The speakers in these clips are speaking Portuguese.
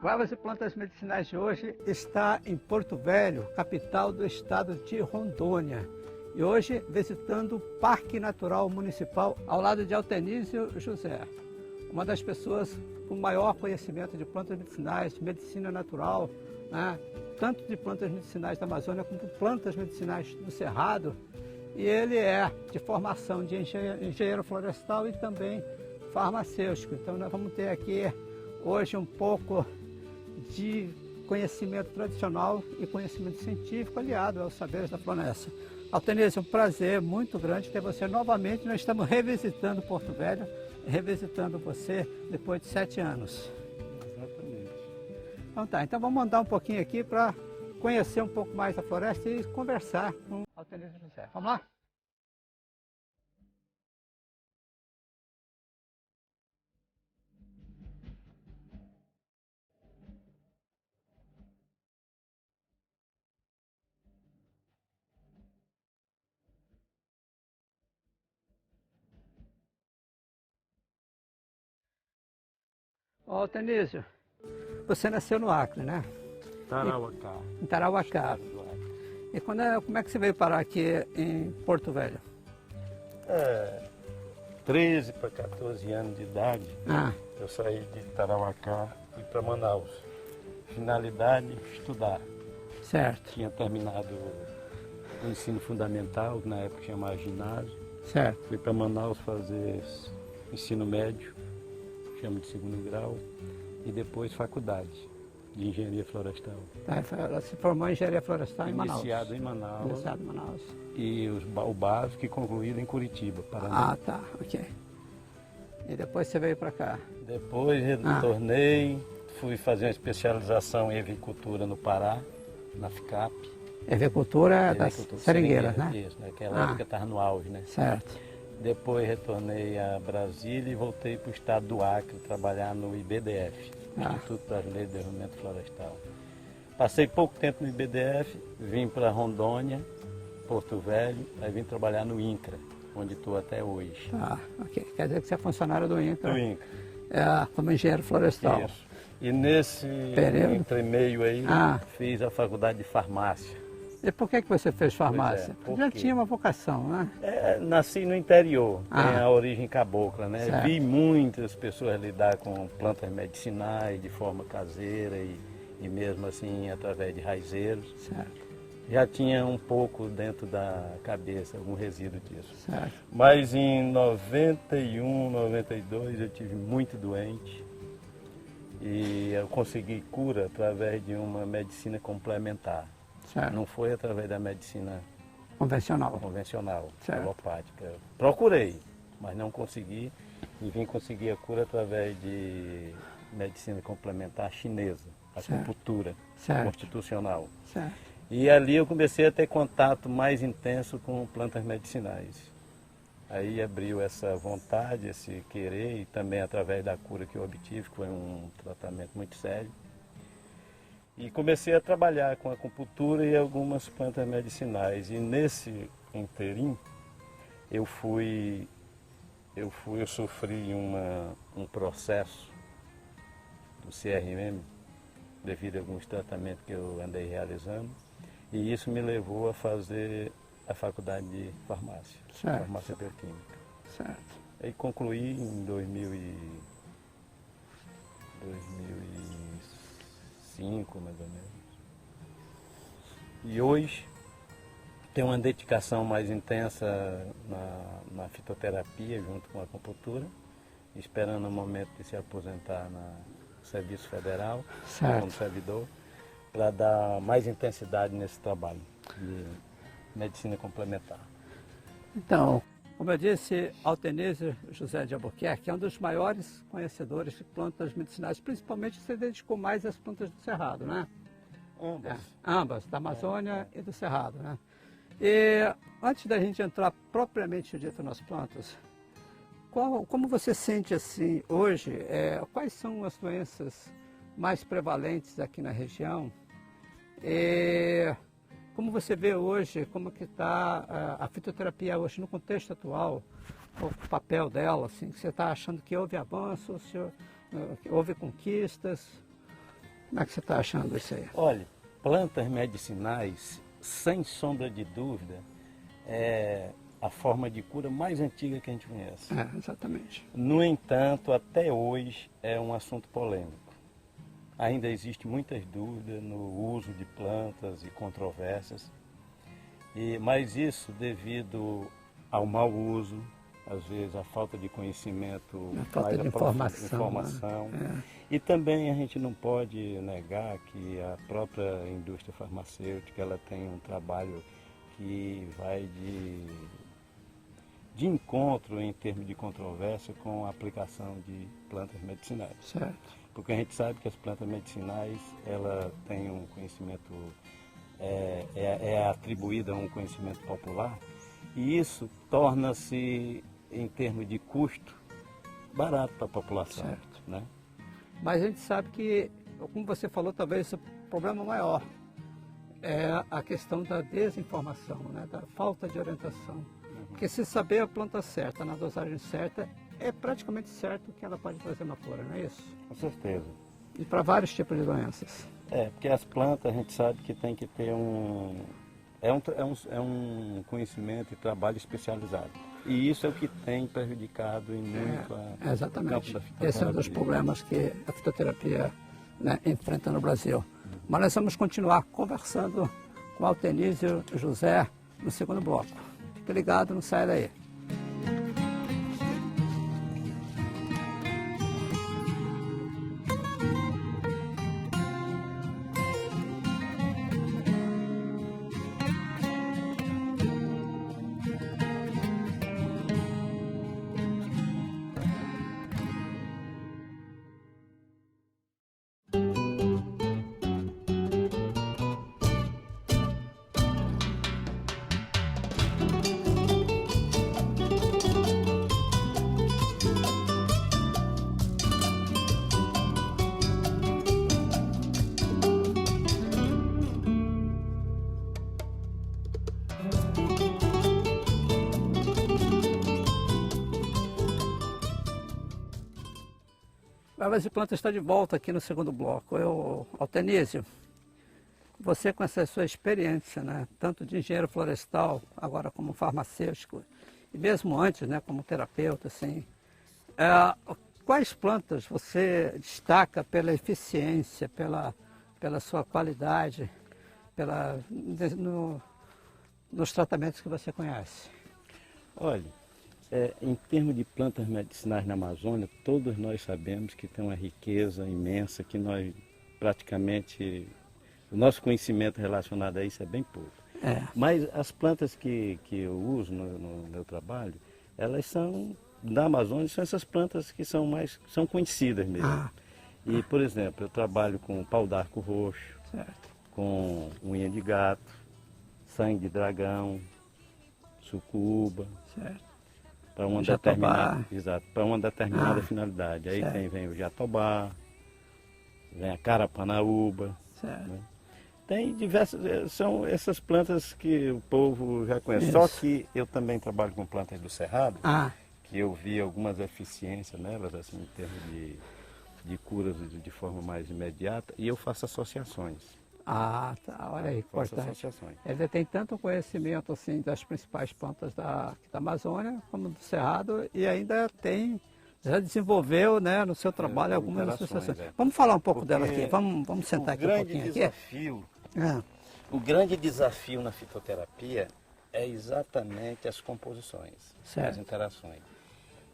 Aquários e Plantas Medicinais de hoje está em Porto Velho, capital do estado de Rondônia. E hoje visitando o Parque Natural Municipal ao lado de Altenísio José, uma das pessoas com maior conhecimento de plantas medicinais, medicina natural, né? Tanto de plantas medicinais da Amazônia como de plantas medicinais do Cerrado. E ele é de formação de engenheiro florestal e também farmacêutico. Então nós vamos ter aqui hoje um pouco de conhecimento tradicional e conhecimento científico aliado aos saberes da floresta. Altenísio, é um prazer muito grande ter você novamente. Nós estamos revisitando Porto Velho, revisitando você depois de 7 anos. Exatamente. Então tá, então vamos andar um pouquinho aqui para conhecer um pouco mais da floresta e conversar com Altenísio José. Vamos lá? Ô, Altenísio, você nasceu no Acre, né? Tarauacá. Em Tarauacá. Estado do Acre. E como é que você veio parar aqui em Porto Velho? 13 para 14 anos de idade, Ah, eu saí de Tarauacá e fui para Manaus. Finalidade, estudar. certo, Tinha terminado o ensino fundamental, que na época chamava ginásio. certo. Fui para Manaus fazer ensino médio, chama de segundo grau, e depois faculdade de engenharia florestal. Tá, ela se formou em engenharia florestal em Manaus. Iniciado em Manaus Iniciado em Manaus. e o básico e concluído em Curitiba, Paraná. Ah, tá, ok. E depois você veio para cá. Depois retornei, fui fazer uma especialização em avicultura no Pará, na FICAP. Avicultura das Avicultura seringueiras, né? Isso, naquela época estava no auge, né? Certo. Depois retornei a Brasília e voltei para o estado do Acre, trabalhar no IBDF, Instituto Brasileiro de Desenvolvimento Florestal. Passei pouco tempo no IBDF, vim para Rondônia, Porto Velho, aí vim trabalhar no INCRA, onde estou até hoje. Tá, ok. Quer dizer que você é funcionário do INCRA, No INCRA. como engenheiro florestal. Isso. E nesse Período? entremeio aí, fiz a faculdade de farmácia. E por que você fez farmácia? Pois é, Porque já por quê? tinha uma vocação, né? Nasci no interior, tem Ah. a origem cabocla, né? Certo. Vi muitas pessoas lidar com plantas medicinais de forma caseira e mesmo assim através de raizeiros. Certo, Já tinha um pouco dentro da cabeça, algum resíduo disso. certo. Mas em 91, 92 eu tive muito doente e eu consegui cura através de uma medicina complementar. Certo. Não foi através da medicina Convencional. convencional, Certo. alopática. Procurei, mas não consegui e vim conseguir a cura através de medicina complementar chinesa, acupuntura Certo. constitucional. Certo. E ali eu comecei a ter contato mais intenso com plantas medicinais. Aí abriu essa vontade, esse querer, e também através da cura que eu obtive, que foi um tratamento muito sério. E comecei a trabalhar com acupuntura e algumas plantas medicinais. E nesse interim, eu sofri um processo do CRM, devido a alguns tratamentos que eu andei realizando. E isso me levou a fazer a faculdade de farmácia, Certo. farmácia bioquímica. Certo. Aí concluí em 2005, mais ou menos. E hoje tenho uma dedicação mais intensa na fitoterapia junto com a acupuntura, esperando o momento de se aposentar no Serviço Federal, Certo. como servidor, para dar mais intensidade nesse trabalho de medicina complementar. Então, como eu disse, Altenísio José de Albuquerque é um dos maiores conhecedores de plantas medicinais, principalmente se dedicou mais às plantas do Cerrado, né? Ambas. Ambas, da Amazônia e do Cerrado, né? E antes da gente entrar propriamente dito nas plantas, como você sente assim hoje, quais são as doenças mais prevalentes aqui na região? E como você vê hoje, como que está a fitoterapia hoje no contexto atual, o papel dela, assim, você está achando que houve avanço, que houve conquistas? Como é que você está achando isso aí? Olha, plantas medicinais, sem sombra de dúvida, é a forma de cura mais antiga que a gente conhece. Exatamente. No entanto, até hoje é um assunto polêmico. Ainda existe muitas dúvidas no uso de plantas e controvérsias, mas isso devido ao mau uso, às vezes a falta de conhecimento, a falta de informação. Né? E também a gente não pode negar que a própria indústria farmacêutica ela tem um trabalho que vai de encontro em termos de controvérsia com a aplicação de plantas medicinais. Certo. Porque a gente sabe que as plantas medicinais ela tem um conhecimento, é atribuída a um conhecimento popular, e isso torna-se, em termos de custo, barato para a população. Certo. Né? Mas a gente sabe que, como você falou, talvez o problema maior é a questão da desinformação, né? Da falta de orientação. Porque se saber a planta certa, na dosagem certa, é praticamente certo que ela pode trazer uma cura, não é isso? Com certeza. E para vários tipos de doenças. Porque as plantas a gente sabe que tem que ter um conhecimento e trabalho especializado. E isso é o que tem prejudicado em muito exatamente. O campo da fitoterapia. Esse é um dos problemas que a fitoterapia, né, enfrenta no Brasil. Mas nós vamos continuar conversando com Altenísio José no segundo bloco. Fique ligado, não saia daí. Ervas e Plantas está de volta aqui no segundo bloco. Altenísio, você com essa sua experiência, né, tanto de engenheiro florestal, agora como farmacêutico, e mesmo antes, né, como terapeuta, assim, quais plantas você destaca pela eficiência, pela sua qualidade, nos tratamentos que você conhece? Olha, em termos de plantas medicinais na Amazônia, todos nós sabemos que tem uma riqueza imensa, que nós praticamente, o nosso conhecimento relacionado a isso é bem pouco. Mas as plantas que eu uso no meu trabalho, elas são, da Amazônia, são essas plantas que são conhecidas mesmo. E, por exemplo, eu trabalho com pau d'arco roxo, certo, com unha de gato, sangue de dragão, sucuba. Certo. Para uma determinada finalidade. Aí vem o jatobá, vem a carapanaúba. Certo. Né? Tem diversas, são essas plantas que o povo já conhece. Isso. Só que eu também trabalho com plantas do cerrado, que eu vi algumas eficiências nelas, assim, em termos de curas de forma mais imediata, e eu faço associações. Tá, olha aí, importante. Ele tem tanto conhecimento assim das principais plantas da Amazônia como do Cerrado, e ainda já desenvolveu, né, no seu trabalho algumas associações. Vamos falar um pouco dela aqui, vamos sentar aqui um pouquinho O grande desafio na fitoterapia é exatamente as composições, as interações.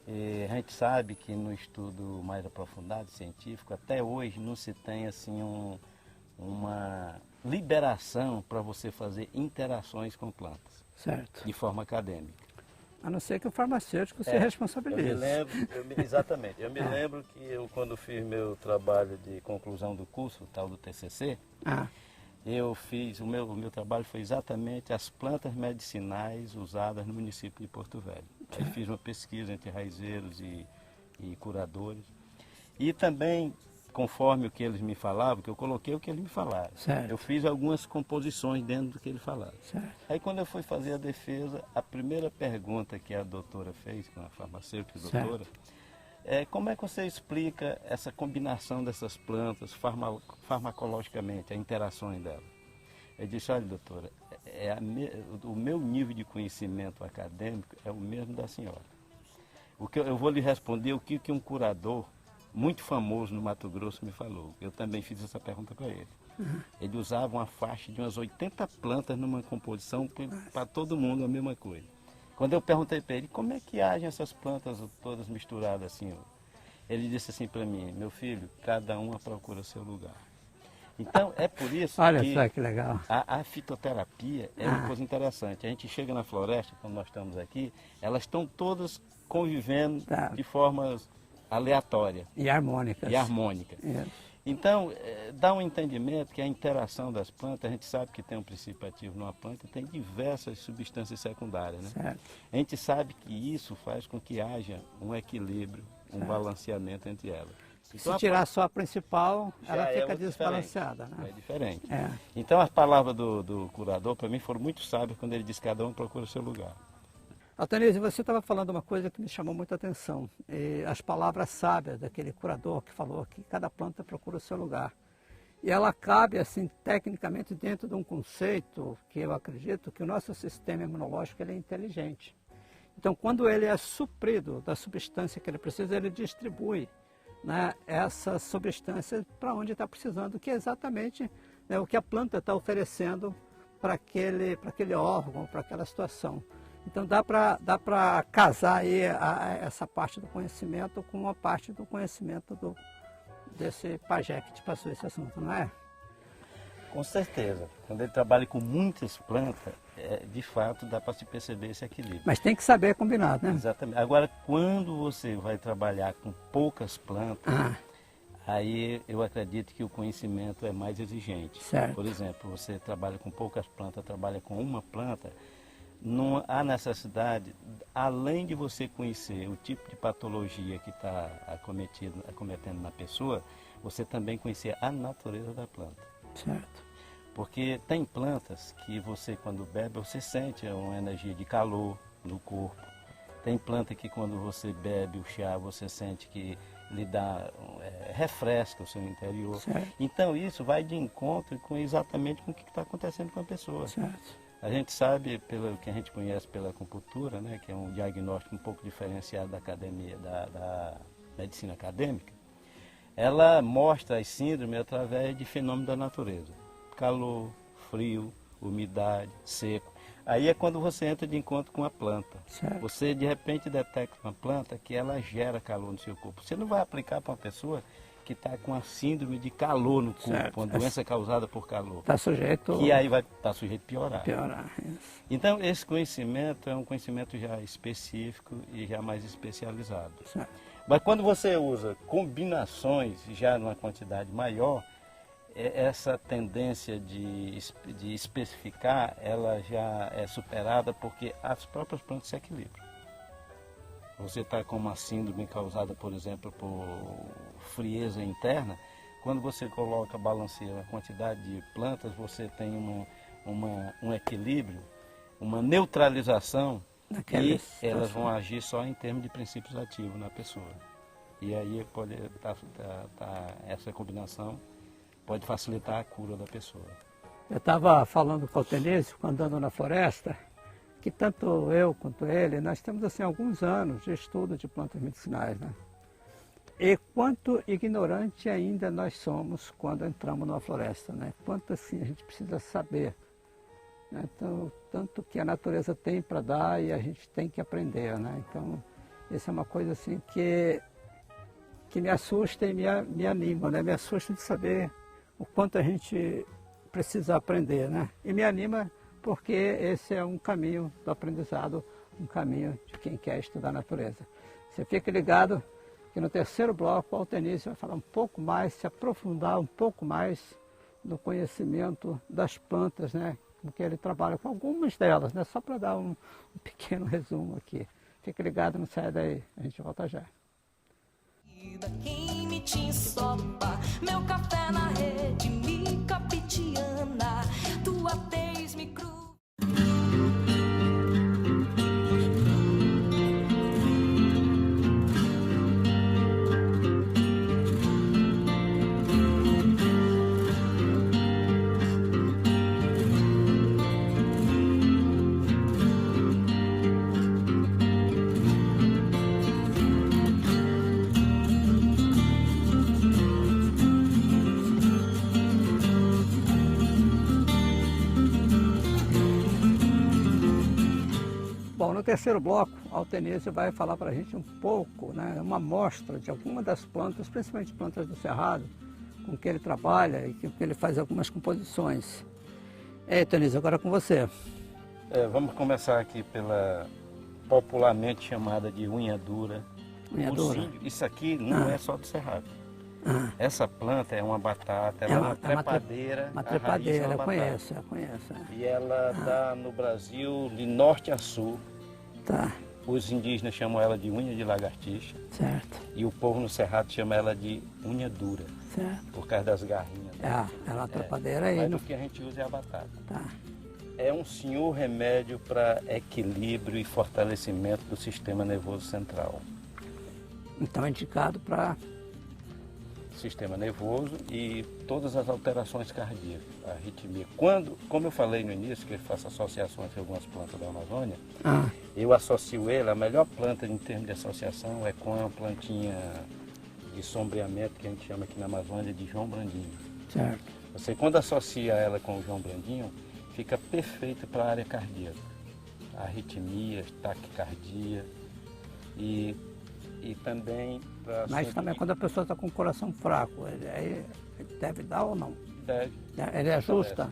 E a gente sabe que no estudo mais aprofundado, científico, até hoje não se tem assim uma liberação para você fazer interações com plantas, certo, de forma acadêmica. A não ser que o farmacêutico se responsabilize. Exatamente. Eu me lembro que quando fiz meu trabalho de conclusão do curso, tal do TCC, eu fiz, o meu trabalho foi exatamente as plantas medicinais usadas no município de Porto Velho. Aí fiz uma pesquisa entre raizeiros e curadores. E também, conforme o que eles me falavam, que eu coloquei o que eles me falaram. Certo. Eu fiz algumas composições dentro do que eles falaram. Certo. Aí quando eu fui fazer a defesa, a primeira pergunta que a doutora fez, com a farmacêutica doutora, Como é que você explica essa combinação dessas plantas farmacologicamente, a interação delas? Eu disse, olha, doutora, o meu nível de conhecimento acadêmico é o mesmo da senhora. Eu vou lhe responder o que um curador muito famoso no Mato Grosso me falou. Eu também fiz essa pergunta para ele. Ele usava uma faixa de umas 80 plantas numa composição para todo mundo a mesma coisa. Quando eu perguntei para ele, como é que agem essas plantas todas misturadas assim? Ele disse assim para mim, meu filho, cada uma procura o seu lugar. Então, é por isso Olha só que legal. A fitoterapia é uma coisa interessante. A gente chega na floresta, quando nós estamos aqui, elas estão todas convivendo de formas aleatórias. E harmônicas. E harmônicas. Então, dá um entendimento que a interação das plantas, a gente sabe que tem um princípio ativo numa planta e tem diversas substâncias secundárias, né? Certo. A gente sabe que isso faz com que haja um equilíbrio, um balanceamento entre elas. Então, se tirar só a principal, ela fica desbalanceada, né? É diferente. Então as palavras do curador, para mim, foram muito sábias quando ele disse que cada um procura o seu lugar. Altanísio, você estava falando uma coisa que me chamou muita atenção. As palavras sábias daquele curador que falou que cada planta procura o seu lugar. E ela cabe, assim, tecnicamente dentro de um conceito que eu acredito que o nosso sistema imunológico ele é inteligente. Então, quando ele é suprido da substância que ele precisa, ele distribui, né, essa substância para onde está precisando, que é exatamente, né, o que a planta está oferecendo para aquele órgão, para aquela situação. Então dá para casar aí essa parte do conhecimento com uma parte do conhecimento desse pajé que te passou esse assunto, não é? Com certeza. Quando ele trabalha com muitas plantas, de fato dá para se perceber esse equilíbrio. Mas tem que saber combinar, né? Exatamente. Agora, quando você vai trabalhar com poucas plantas, aí eu acredito que o conhecimento é mais exigente. Certo. Por exemplo, você trabalha com poucas plantas, trabalha com uma planta, não há necessidade, além de você conhecer o tipo de patologia que está acometendo na pessoa, você também conhecer a natureza da planta. Certo. Porque tem plantas que você, quando bebe, você sente uma energia de calor no corpo. Tem planta que quando você bebe o chá, você sente que lhe dá, refresca o seu interior. Certo. Então isso vai de encontro exatamente com o que está acontecendo com a pessoa. Certo. A gente sabe, pelo que a gente conhece pela acupuntura, né, que é um diagnóstico um pouco diferenciado da academia, da medicina acadêmica, ela mostra as síndromes através de fenômenos da natureza. Calor, frio, umidade, seco. Aí é quando você entra de encontro com a planta. Certo. Você de repente detecta uma planta que ela gera calor no seu corpo. Você não vai aplicar para uma pessoa que está com a síndrome de calor no corpo, certo, uma doença causada por calor. Está sujeito... Que aí vai estar sujeito a piorar. Isso. Então, esse conhecimento é um conhecimento já específico e já mais especializado. Certo. Mas quando você usa combinações já numa quantidade maior, essa tendência de especificar, ela já é superada porque as próprias plantas se equilibram. Você está com uma síndrome causada, por exemplo, por frieza interna, quando você coloca, balanceia a quantidade de plantas, você tem um equilíbrio, uma neutralização, e elas vão agir só em termos de princípios ativos na pessoa. E aí pode essa combinação pode facilitar a cura da pessoa. Eu estava falando com o Altanísio, andando na floresta, que tanto eu quanto ele, nós temos assim alguns anos de estudo de plantas medicinais, né? E quanto ignorante ainda nós somos quando entramos numa floresta, né? Quanto assim a gente precisa saber, né? Então, tanto que a natureza tem para dar e a gente tem que aprender, né? Então, isso é uma coisa assim que me assusta e me anima, né? Me assusta de saber o quanto a gente precisa aprender, né? E me anima porque esse é um caminho do aprendizado, um caminho de quem quer estudar a natureza. Você fica ligado que no terceiro bloco o Altanísio vai falar um pouco mais, se aprofundar um pouco mais no conhecimento das plantas, né? Porque ele trabalha com algumas delas, né? Só para dar um pequeno resumo aqui. Fica ligado, não sai daí, a gente volta já. Quem me te ensopa, meu café na rede, mica pitiana, tua tez me cru. no terceiro bloco, a Altenísio vai falar para a gente um pouco, né, uma amostra de algumas das plantas, principalmente plantas do Cerrado, com que ele trabalha e com que ele faz algumas composições. Altenísio, agora é com você. Vamos começar aqui pela popularmente chamada de unha dura. Unha dura. Isso aqui não é só do Cerrado. Essa planta é uma batata, ela é uma trepadeira. Uma trepadeira, eu conheço. conheço. E ela dá no Brasil de norte a sul. Tá. Os indígenas chamam ela de unha de lagartixa. Certo. E o povo no Cerrado chama ela de unha dura. Certo. Por causa das garrinhas. Ela é uma trepadeira aí. Mas o que a gente usa é a batata. Tá. É um senhor remédio para equilíbrio e fortalecimento do sistema nervoso central. Então é indicado para... Sistema nervoso e todas as alterações cardíacas, a arritmia. Como eu falei no início, que eu faço associações com algumas plantas da Amazônia, eu associo ele, a melhor planta em termos de associação é com a plantinha de sombreamento, que a gente chama aqui na Amazônia de João Brandinho. Certo. Você, quando associa ela com o João Brandinho, fica perfeito para a área cardíaca. Arritmias, taquicardia e também... Mas também quando a pessoa está com o coração fraco, ele deve dar ou não? Deve. Ele ajusta?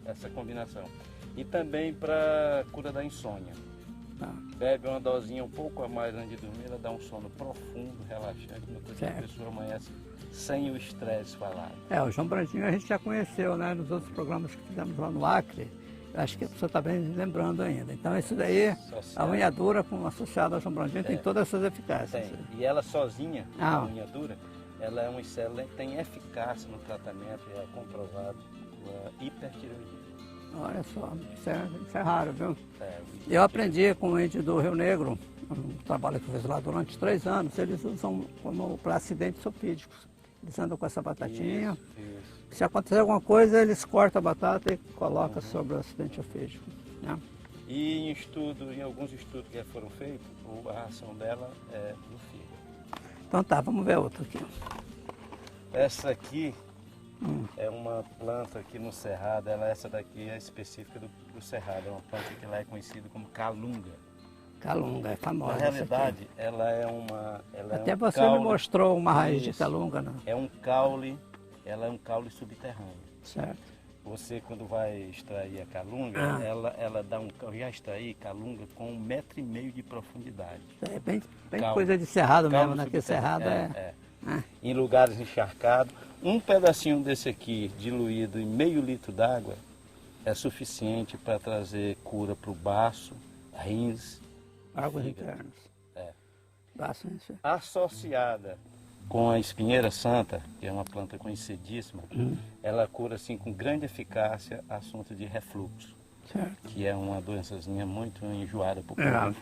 Essa combinação. E também para cura da insônia. Tá. Bebe uma dosinha um pouco a mais antes de dormir, ela dá um sono profundo, relaxante, no outro dia a pessoa amanhece sem o estresse falado. O João Brandinho a gente já conheceu, né, nos outros programas que fizemos lá no Acre. Acho que a pessoa está bem lembrando ainda. Então isso daí, a unha dura associada ao João Brandinho tem todas essas eficácias. Tem. E ela sozinha, a unha dura, ela é um excelente, tem eficácia no tratamento, é comprovado, a hipertireoidismo. Olha só, isso é raro, viu? Eu aprendi com o índio do Rio Negro, um trabalho que eu fiz lá durante 3 anos, eles usam como para acidentes sofídicos. Eles andam com essa batatinha. Isso. Se acontecer alguma coisa, eles cortam a batata e colocam sobre o acidente ofídico. Né? E em alguns estudos que foram feitos, a ação dela é no fígado. Então tá, vamos ver outra aqui. Essa aqui é uma planta aqui no Cerrado, essa daqui é específica do Cerrado, é uma planta que lá é conhecida como calunga. Calunga, é famosa. Na realidade, ela é uma... Até você me mostrou uma raiz de calunga, né? É um caule, ela é um caule subterrâneo. Certo. Você, quando vai extrair a calunga, ela dá eu já extraí calunga com 1,5 metro de profundidade. É bem coisa de cerrado mesmo, né? Porque cerrado em lugares encharcados. Um pedacinho desse aqui, diluído em meio litro d'água, é suficiente para trazer cura para o baço, rins, águas internas. Associada com a espinheira santa, que é uma planta conhecidíssima, ela cura assim com grande eficácia assunto de refluxo, que é uma doençazinha muito enjoada por povo.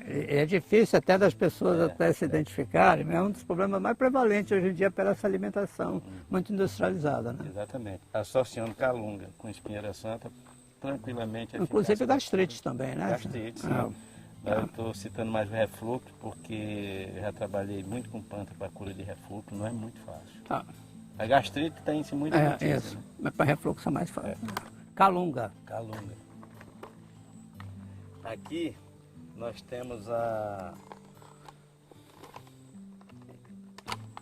É difícil até das pessoas até se identificarem, mas é um dos problemas mais prevalentes hoje em dia pela essa alimentação muito industrializada. Né? Exatamente. Associando calunga com espinheira santa, tranquilamente. Inclusive gastrite também, né? Gastrite, sim. Eu estou citando mais o refluxo porque já trabalhei muito com planta para cura de refluxo, não é muito fácil. A gastrite tem-se muito notícia, isso. né? Mas para refluxo é mais fácil. Calunga. Calunga. Aqui nós temos a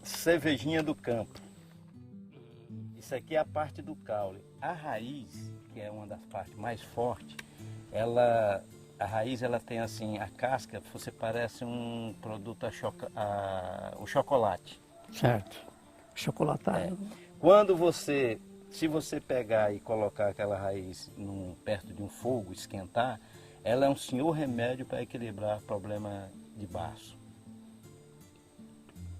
cervejinha do campo. Isso aqui é a parte do caule. A raiz, que é uma das partes mais fortes, a raiz ela tem assim, a casca, você parece um produto o chocolate. Certo. Chocolatado. Se você pegar e colocar aquela raiz perto de um fogo, esquentar, ela é um senhor remédio para equilibrar problema de baço.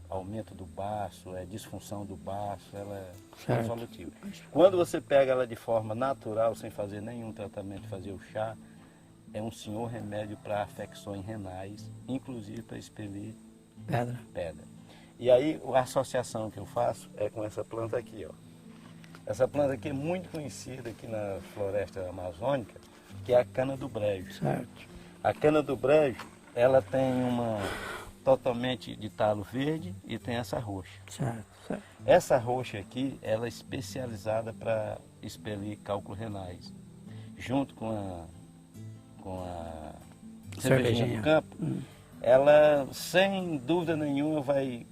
Aumento do baço, disfunção do baço, ela é resolutiva. Quando você pega ela de forma natural, sem fazer nenhum tratamento, fazer o chá, é um senhor remédio para afecções renais, inclusive para expelir pedra. E aí a associação que eu faço é com essa planta aqui, ó. Essa planta aqui é muito conhecida aqui na floresta amazônica, que é a cana do brejo. Certo. A cana do brejo, ela tem uma totalmente de talo verde e tem essa roxa. Certo. Essa roxa aqui, ela é especializada para expelir cálculos renais, junto com a cervejinha do campo, ela sem dúvida nenhuma vai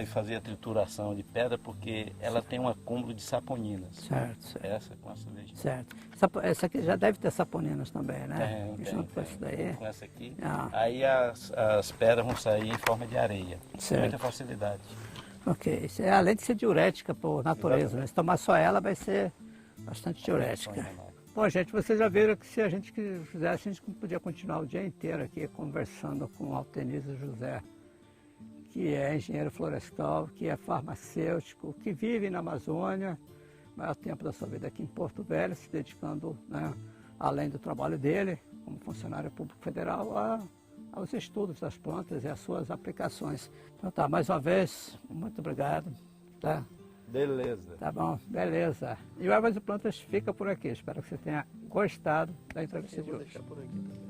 fazer a trituração de pedra, porque ela tem um acúmulo de saponinas. Certo. Essa com a cervejinha. Certo. Essa aqui já deve ter saponinas também, né? Junto com essa daí. Com essa aqui. Ah. Aí as pedras vão sair em forma de areia. Certo. Com muita facilidade. Ok. Isso é, além de ser diurética por natureza, né? Se tomar só ela, vai ser bastante diurética. Bom, gente, vocês já viram que se a gente quisesse, a gente podia continuar o dia inteiro aqui conversando com o Altenísio José, que é engenheiro florestal, que é farmacêutico, que vive na Amazônia, o maior tempo da sua vida aqui em Porto Velho, se dedicando, né, além do trabalho dele, como funcionário público federal, aos estudos das plantas e às suas aplicações. Então tá, mais uma vez, muito obrigado. Tá? Beleza. Tá bom, beleza. E o Ervas e Plantas fica por aqui. Espero que você tenha gostado da entrevista de hoje. Por aqui também.